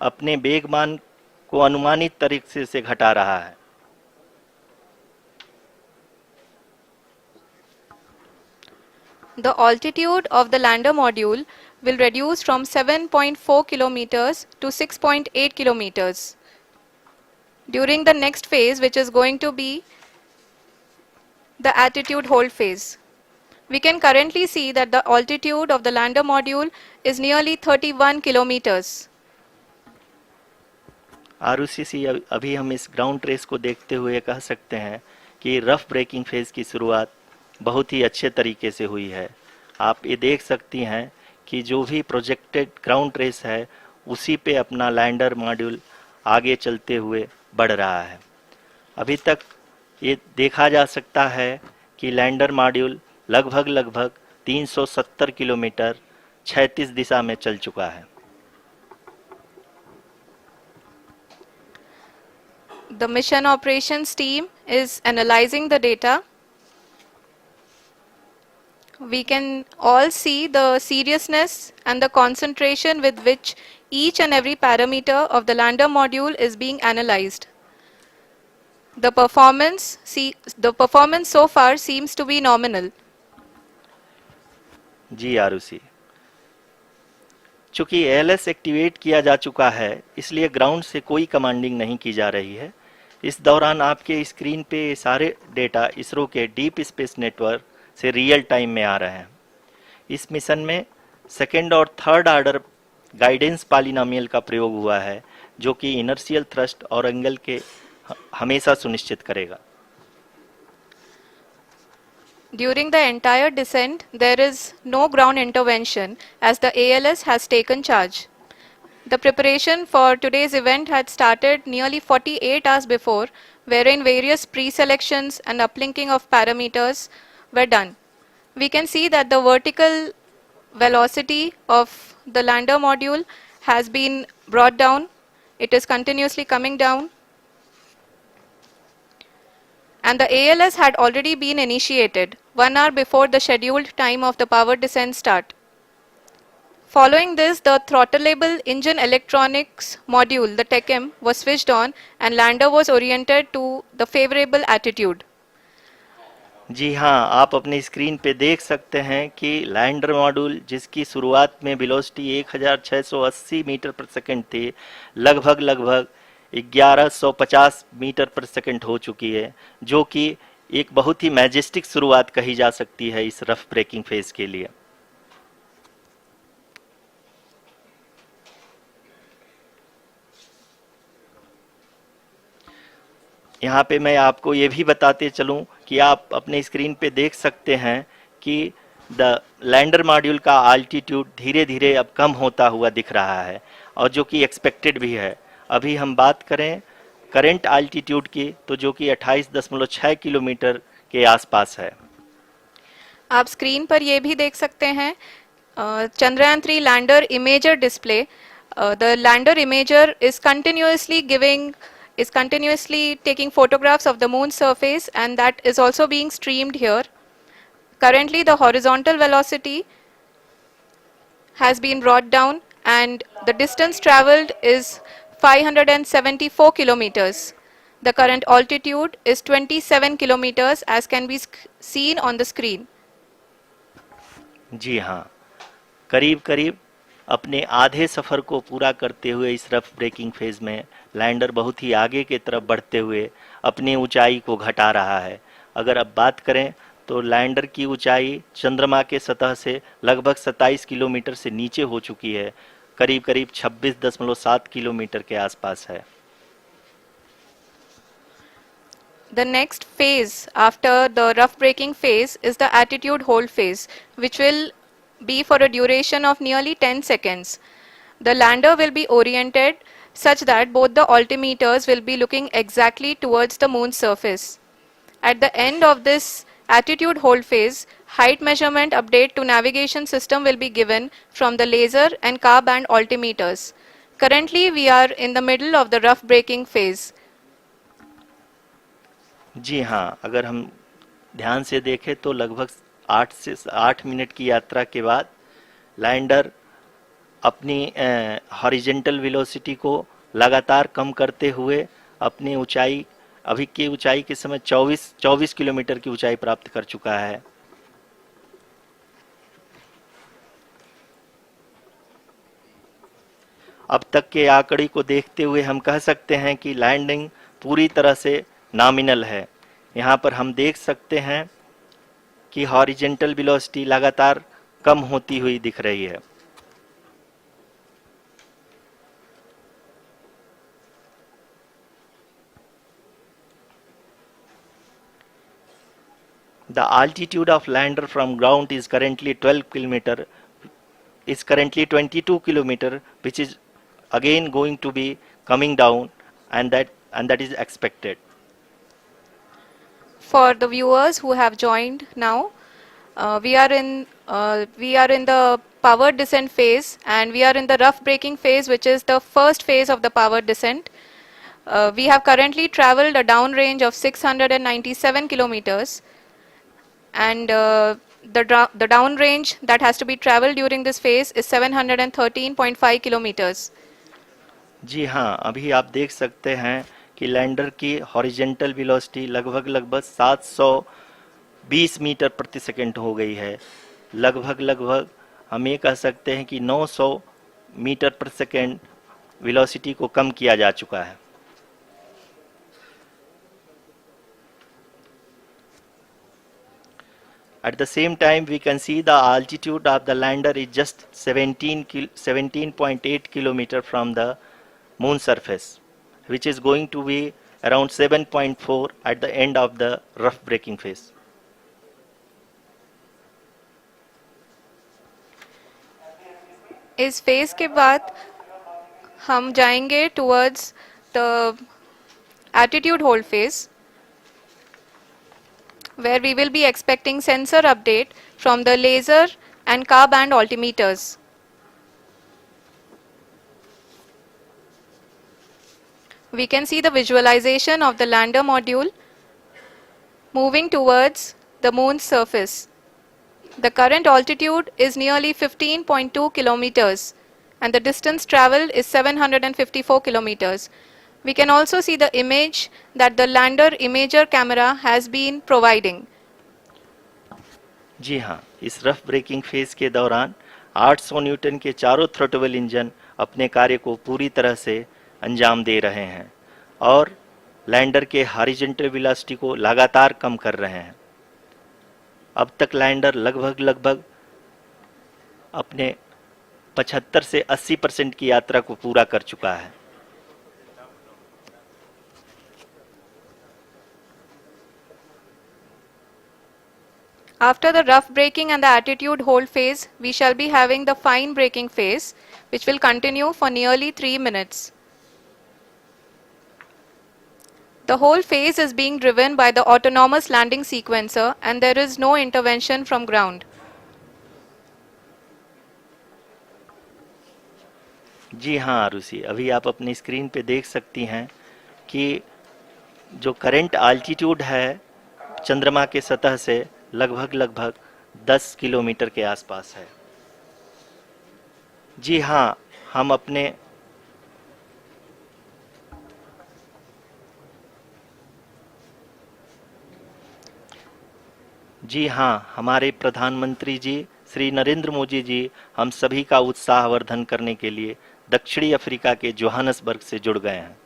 अपने वेगमान को अनुमानित तरीके से घटा रहा है। The altitude of the lander module will reduce from 7.4 kilometers to 6.8 kilometers during the next phase, which is going to be the attitude hold phase. We can currently see that the altitude of the lander module is nearly 31 kilometers. Arushi, अभी हम इस ground trace को देखते हुए कह सकते हैं कि रफ ब्रेकिंग फेज की शुरुआत बहुत ही अच्छे तरीके से हुई है। आप ये देख सकती हैं कि जो भी प्रोजेक्टेड ग्राउंड ट्रेस है उसी पे अपना लैंडर मॉड्यूल आगे चलते हुए बढ़ रहा है। अभी तक ये देखा जा सकता है कि लैंडर मॉड्यूल लगभग 370 किलोमीटर क्षैतिज दिशा में चल चुका है। The mission operations team is analyzing the data. We can all see the seriousness and the concentration with which each and every parameter of the lander module is being analyzed. The performance so far seems to be nominal. जी आरुषि, चूंकि ALS activate किया जा चुका है इसलिए ground से कोई commanding नहीं की जा रही है। इस दौरान आपके स्क्रीन पे सारे डेटा इसरो के डीप स्पेस नेटवर्क से रियल टाइम में आ रहे हैं। इस मिशन में सेकेंड और थर्ड ऑर्डर गाइडेंस पॉलिनोमियल का प्रयोग हुआ है जो कि इनर्शियल थ्रस्ट और एंगल के हमेशा सुनिश्चित करेगा। During the entire descent, there is no ground intervention as the ALS has taken charge. The preparation for today's event had started nearly 48 hours before, wherein various pre-selections and uplinking of parameters were done. We can see that the vertical velocity of the lander module has been brought down. It is continuously coming down. And the ALS had already been initiated 1 hour before the scheduled time of the power descent start. Following this, the throttleable engine electronics module, the TECM, was switched on and lander was oriented to the favorable attitude. जी हाँ, आप अपनी screen पे देख सकते हैं कि lander module जिसकी शुरुआत में वेलोसिटी 1680 मीटर पर सेकंड थी, लगभग 1150 मीटर पर सेकंड हो चुकी है, जो कि एक बहुत ही मैजेस्टिक शुरुआत कही जा सकती है इस रफ ब्रेकिंग फेज के लिए। यहाँ पे मैं आपको ये भी बताते चलूँ कि आप अपने स्क्रीन पे देख सकते हैं कि द लैंडर मॉड्यूल का आल्टीट्यूड धीरे धीरे अब कम होता हुआ दिख रहा है और जो कि एक्सपेक्टेड भी है। अभी हम बात करें करंट आल्टीट्यूड की तो जो कि 28.6 किलोमीटर के आसपास है। आप स्क्रीन पर ये भी देख सकते हैं Chandrayaan 3 lander imager display. The lander imager is continuously taking photographs of the moon's surface, and that is also being streamed here. Currently the horizontal velocity has been brought down and the distance traveled is 574 kilometers. The current altitude is 27 kilometers as can be seen on the screen. जी हाँ, करीब करीब अपने आधे सफ़र को पूरा करते हुए इस रफ ब्रेकिंग फेज में लैंडर बहुत ही आगे की तरफ बढ़ते हुए अपनी ऊंचाई को घटा रहा है। अगर अब बात करें तो लैंडर की ऊंचाई चंद्रमा के सतह से लगभग 27 किलोमीटर से नीचे हो चुकी है, करीब करीब 26.7 किलोमीटर के आसपास है। The next phase after the rough braking phase is the attitude hold phase, which will be for a duration of nearly 10 seconds. The lander will be oriented such that both the altimeters will be looking exactly towards the moon's surface. At the end of this attitude hold phase, height measurement update to navigation system will be given from the laser and car band altimeters. Currently we are in the middle of the rough braking phase. जी हाँ, अगर हम ध्यान से देखें तो लगभग 8 minute की यात्रा के बाद लैंडर अपनी हॉरिजेंटल वेलोसिटी को लगातार कम करते हुए अपनी ऊंचाई, अभी की ऊंचाई के समय 24 किलोमीटर की ऊंचाई प्राप्त कर चुका है। अब तक के आंकड़े को देखते हुए हम कह सकते हैं कि लैंडिंग पूरी तरह से नॉमिनल है। यहाँ पर हम देख सकते हैं कि हॉरिजेंटल वेलोसिटी लगातार कम होती हुई दिख रही है। The altitude of lander from ground is currently 22 kilometer, which is again going to be coming down, and that is expected. For the viewers who have joined now, we are in the power descent phase, and we are in the rough braking phase, which is the first phase of the power descent. We have currently traveled a downrange of 697 kilometers, and the downrange that has to be traveled during this phase is 713.5 kilometers. जी हाँ, अभी आप देख सकते हैं कि lander की horizontal velocity लगभग 720 metre प्रति सेकंड हो गई है। लगभग हम ये कह सकते हैं कि 900 मीटर प्रति सेकंड वेलोसिटी को कम किया जा चुका है। At the same time, we can see the altitude of the lander is just 17.8 kilometer from the moon surface, which is going to be around 7.4 at the end of the rough braking phase. इस phase के बाद हम जाएंगे towards the attitude hold phase, where we will be expecting sensor update from the laser and car band altimeters. We can see the visualization of the lander module moving towards the moon's surface. The current altitude is nearly 15.2 kilometers, and the distance traveled is 754 kilometers. We can also see the image that the lander imager camera has been providing. जी हाँ, इस rough breaking phase के दौरान 800 Newton के चारों throttle engine अपने कार्य को पूरी तरह से अंजाम दे रहे हैं और लैंडर के हॉरिजॉन्टल वेलोसिटी को लगातार कम कर रहे हैं। अब तक लैंडर लगभग अपने 75 से 80% की यात्रा को पूरा कर चुका है। After the rough braking and the attitude hold phase, we shall be having the fine braking phase, which will continue for nearly 3 minutes. The whole phase is being driven by the autonomous landing sequencer, and there is no intervention from ground. जी हाँ आरुषि, अभी आप अपनी screen पे देख सकती हैं कि जो करंट आल्टीट्यूड है चंद्रमा के सतह से लगभग 10 किलोमीटर के आसपास है। जी हाँ, हम अपने जी हाँ, हमारे प्रधानमंत्री जी श्री नरेंद्र मोदी जी हम सभी का उत्साहवर्धन करने के लिए दक्षिणी अफ्रीका के जोहानसबर्ग से जुड़ गए हैं।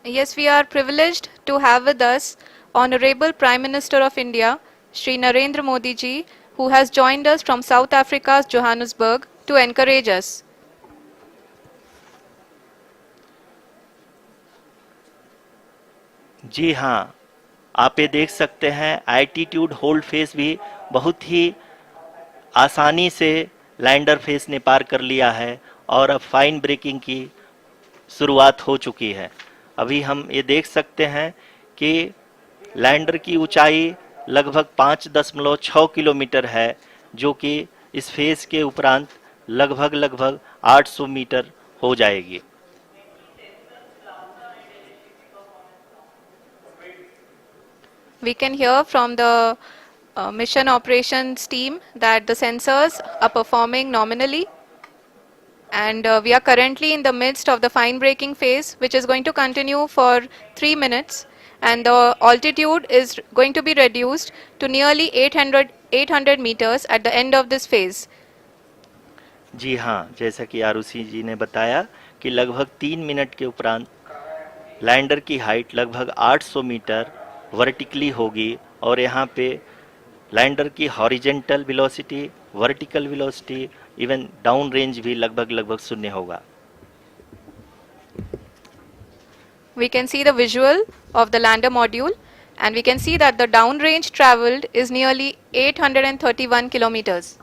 Yes, we are privileged to have with us Honorable Prime Minister of India, Shri Narendra Modi ji, who has joined us from South Africa's Johannesburg to encourage us. जी हाँ, आप ये देख सकते हैं एल्टीट्यूड होल्ड फेस भी बहुत ही आसानी से लैंडर फेस ने पार कर लिया है और अब फाइन ब्रेकिंग की शुरुआत हो चुकी है। अभी हम ये देख सकते हैं कि लैंडर की ऊंचाई लगभग 5.6 किलोमीटर है, जो कि इस फेज के उपरांत लगभग लगभग 800 मीटर हो जाएगी। We can hear from the mission operations team that the sensors are performing nominally, and we are currently in the midst of the fine braking phase, which is going to continue for 3 minutes, and the altitude is going to be reduced to nearly 800 meters at the end of this phase. जी हाँ, जैसा कि आरुषि जी ने बताया कि लगभग 3 minute के उपरांत lander की हाइट लगभग 800 मीटर वर्टिकली होगी और यहाँ पे लैंडर की horizontal velocity, vertical velocity, even down range भी लगभग लगभग शून्य होगा। We can see the visual of the lander module, and we can see that the downrange traveled is nearly 831 kilometers.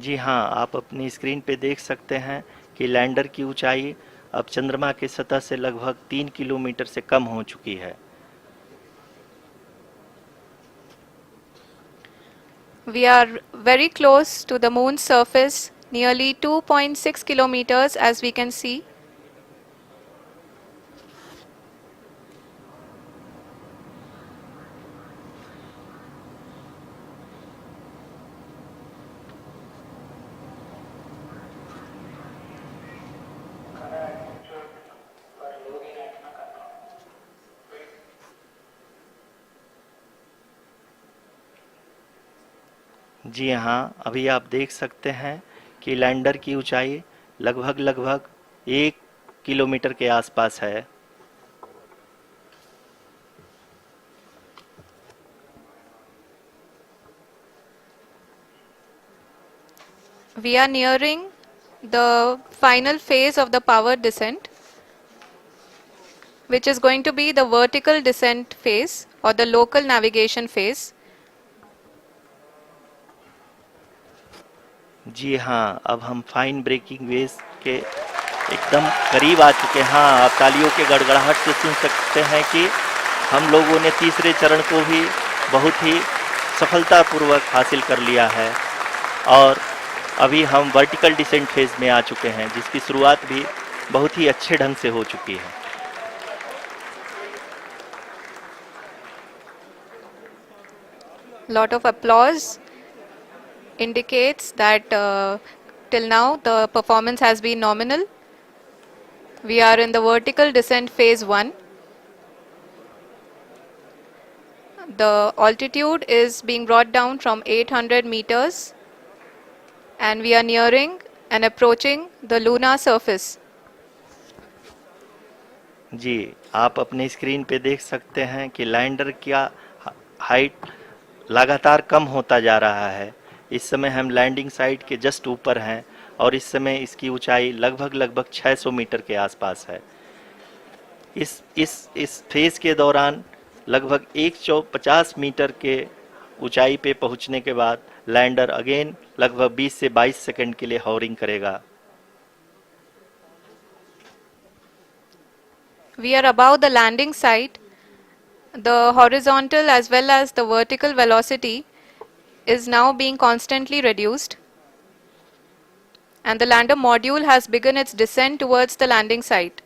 जी हाँ, आप अपनी स्क्रीन पे देख सकते हैं कि लैंडर की ऊंचाई अब चंद्रमा की सतह से लगभग 3 किलोमीटर से कम हो चुकी है। We are very close to the moon's surface, nearly 2.6 kilometers as we can see. जी हाँ, अभी आप देख सकते हैं कि लैंडर की ऊंचाई लगभग लगभग 1 किलोमीटर के आसपास है। We are nearing the final phase of the power descent, which is going to be the vertical descent phase or the local navigation phase. जी हाँ, अब हम फाइन ब्रेकिंग वेव्स के एकदम करीब आ चुके हैं। हाँ, आप तालियों के गड़गड़ाहट से सुन सकते हैं कि हम लोगों ने तीसरे चरण को भी बहुत ही सफलतापूर्वक हासिल कर लिया है और अभी हम वर्टिकल डिसेंट फेज में आ चुके हैं, जिसकी शुरुआत भी बहुत ही अच्छे ढंग से हो चुकी है। Lot of applause indicates that till now the performance has been nominal. We are in the vertical descent phase 1. The altitude is being brought down from 800 meters, and we are nearing and approaching the lunar surface. जी, आप अपनी screen पे देख सकते हैं कि lander का height लगातार कम होता जा रहा है। इस समय हम लैंडिंग साइट के जस्ट ऊपर हैं और इस समय इसकी ऊंचाई लगभग लगभग 600 मीटर के आसपास है। इस फेज के दौरान लगभग 150 मीटर के ऊंचाई पे पहुंचने के बाद लैंडर अगेन लगभग 20 से 22 सेकंड के लिए हॉवरिंग करेगा। We are above the landing site. The horizontal as well as the vertical velocity is now being constantly reduced, and the lander module has begun its descent towards the landing site.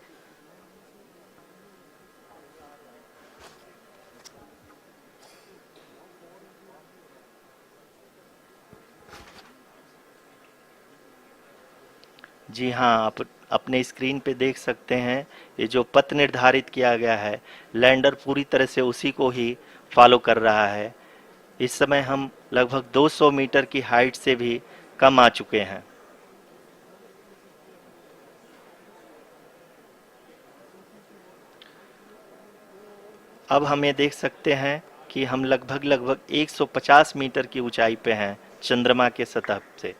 जी हाँ, आप अपने screen पे देख सकते हैं ये जो पथ निर्धारित किया गया है, लैंडर पूरी तरह से उसी को ही फॉलो कर रहा है। इस समय हम लगभग 200 मीटर की हाइट से भी कम आ चुके हैं। अब हम ये देख सकते हैं कि हम लगभग लगभग 150 मीटर की ऊंचाई पे हैं चंद्रमा के सतह से।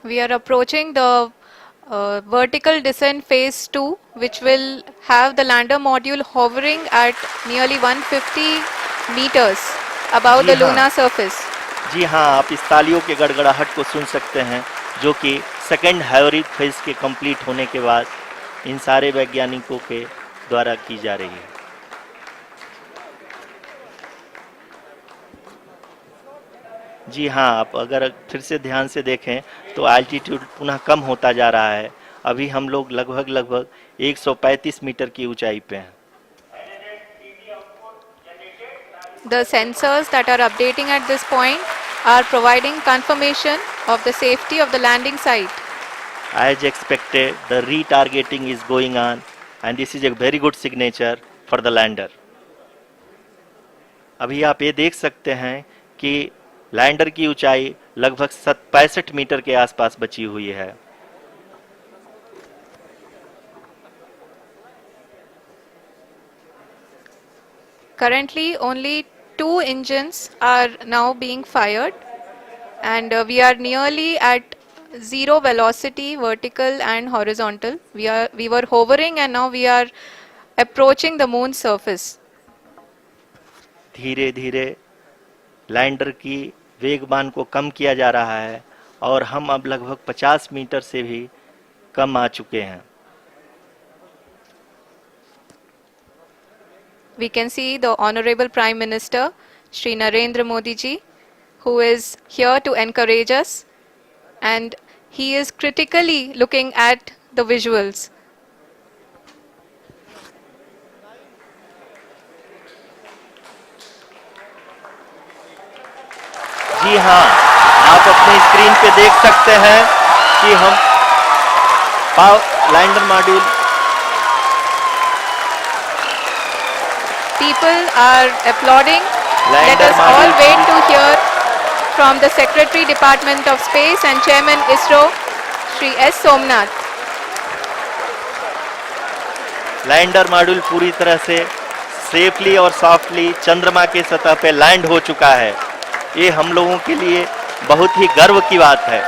We are approaching the vertical descent phase 2, which will have the lander module hovering at nearly 150 meters above ji the हाँ। lunar surface. जी हाँ, आप इस तालियों के गड़गड़ाहट को सुन सकते हैं, जो कि सेकेंड हाइब्रिड फेज के कंप्लीट होने के बाद इन सारे वैज्ञानिकों के द्वारा की जा रही है। जी हाँ, आप अगर फिर से ध्यान से देखें तो एल्टीट्यूड पुनः कम होता जा रहा है। अभी हम लोग लगभग 135 मीटर की ऊंचाई पे हैं। The sensors that are updating at this point are providing confirmation of the safety of the landing site. As expected, the retargeting is going on and this is a very good signature for the lander. अभी आप ये देख सकते हैं कि lander की ऊंचाई लगभग 65 मीटर के आसपास बची हुई है। Currently, only 2 engines are now being fired, and we are nearly at zero velocity, vertical and horizontal. We were hovering, and now we are approaching the moon's surface. धीरे धीरे लैंडर की वेगमान को कम किया जा रहा है और हम अब लगभग 50 मीटर से भी कम आ चुके हैं। We can see the Honorable Prime Minister, Shri Narendra Modi ji, who is here to encourage us, and he is critically looking at the visuals. जी हाँ, आप अपनी स्क्रीन पे देख सकते हैं कि हम lander module People are applauding. Let Lander us all module wait to hear from the Secretary Department of Space and Chairman ISRO, Shri S. Somnath. Lander module पूरी तरह से सेफली और सॉफ्टली चंद्रमा के सतह पे लैंड हो चुका है। ये हम लोगों के लिए बहुत ही गर्व की बात है।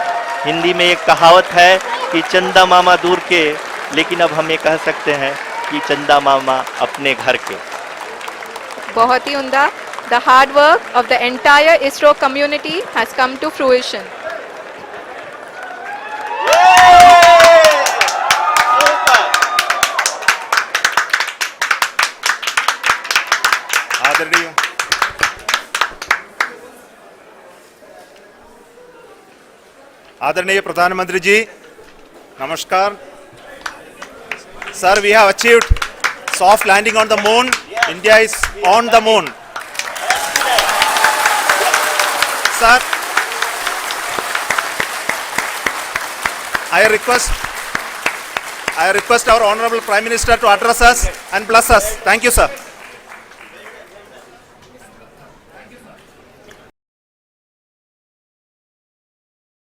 हिंदी में एक कहावत है कि चंदा मामा दूर के, लेकिन अब हम ये कह सकते हैं कि चंदा मामा अपने घर के। बहुत ही उम्दा. The hard work of the entire ISRO community has come to fruition. आदरणीय आदरणीय प्रधानमंत्री जी, नमस्कार। Sir, we have achieved soft landing on the moon. India is on the moon. Sir, I request our Honorable Prime Minister to address us and bless us. Thank you, sir.